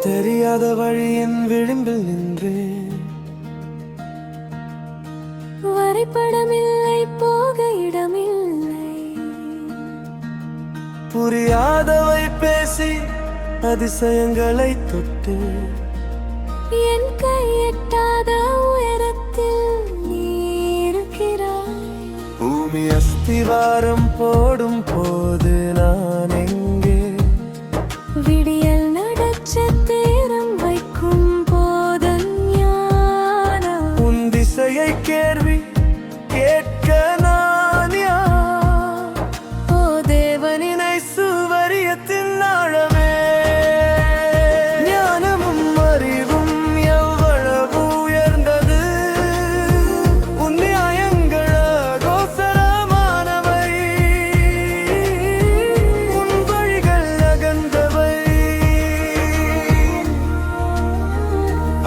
தெரியாத வழியின் விளிம்பில் நின்றேன். வரைபடமில்லை, போக இடமில்லை. புரியாதவை பேசி அதிசயங்களை தொட்டு என் கை எட்டாத உயரத்தில் நீ இருக்கிறாய். பூமி அஸ்திவாரம் போடும் போது நான் எங்கே? விடியல் நட்சத்திரம் வைக்கும் போதன் ஞானம். உன் திசையை கேள்வி கேட்க நான் யார்? ஓ தேவனினை சுவரியத்தின் ஆழமே, ஞானமும் அறிவும் எவ்வளவு உயர்ந்தது. உன் நியாயங்கள் கோசரமானவை, உன் வழிகள் அகன்றவை.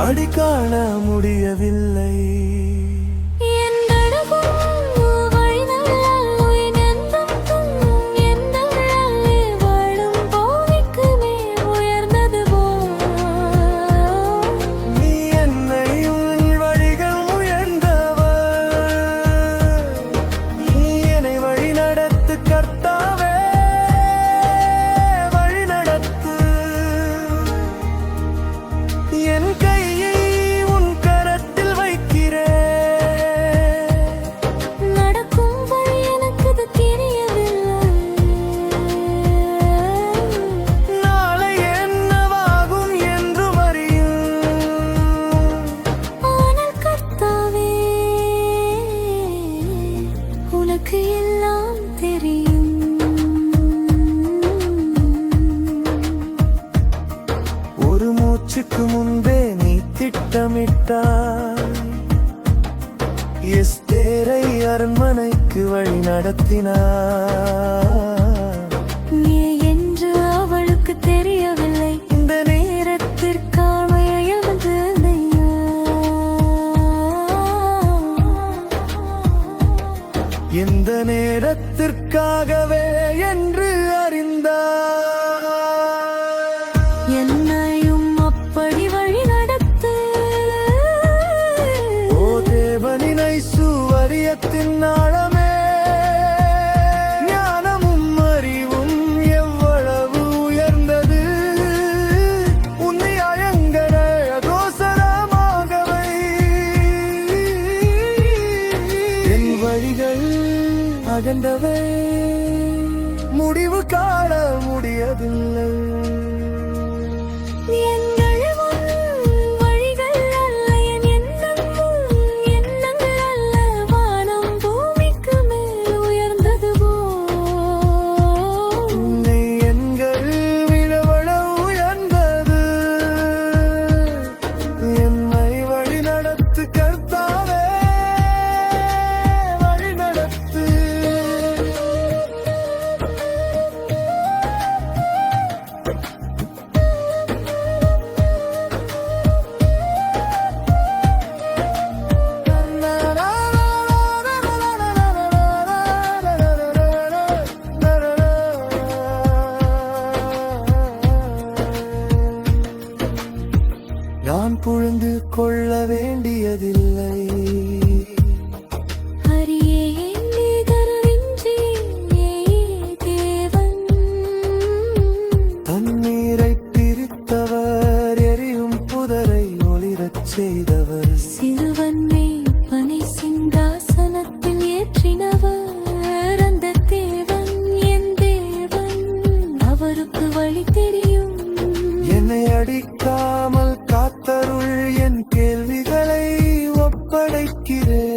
அடி காண முடியவில்லை. என் கையை உன் கரத்தில் வைக்கிறேன். நடக்கும் வழி எனக்கு தெரியவில்லை. நாளை என்னவாகும் என்று அறியும். ஆனால் கர்த்தாவே, உனக்கு எல்லாம் தெரியும். ஒரு மூச்சுக்கு முன்பே நீ திட்டமிட்டாய். எஸ்தேரை அரண்மனைக்கு வழி நடத்தினாய். நீ என்று அவளுக்கு தெரியவில்லை. இந்த நேரத்திற்கான எழுந்து இந்த நேரத்திற்காகவே என்று அறிந்தாய். என்னையும் அப்படி வழி நடத்து. ஓ தேவனினை சுவரியத்தின் ஆழமே, ஞானமும் அறிவும் எவ்வளவு உயர்ந்தது. உன் நியாயங்கள் கோசரமாகவை, என் வழிகள் அகன்றவை. முடிவு காண முடியவில்லை. நான் புரிந்து கொள்ள வேண்டியதில்லை. தண்ணீரை பிரித்தவர், எரியும் புதரை ஒளிரச் செய்தவர். சிறுவன்மை பனை சிங்காசனத்தில் ஏற்றினவர். அந்த தேவன் என் தேவன், அவருக்கு வழி தெரியும். என்னை அடிக்காமல் காத்தருள், என் கேள்விகளை ஒப்படைக்கிறேன்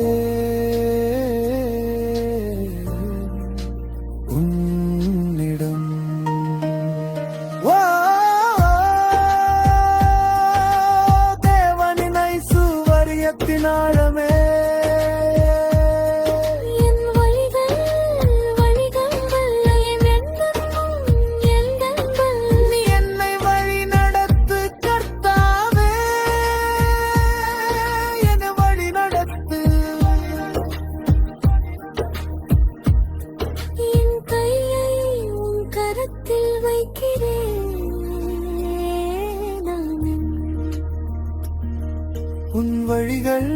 உன்னிடம். தேவனினை சுவரியத்தின் ஆழமே, வைக்கிறேன். உன் வழிகள்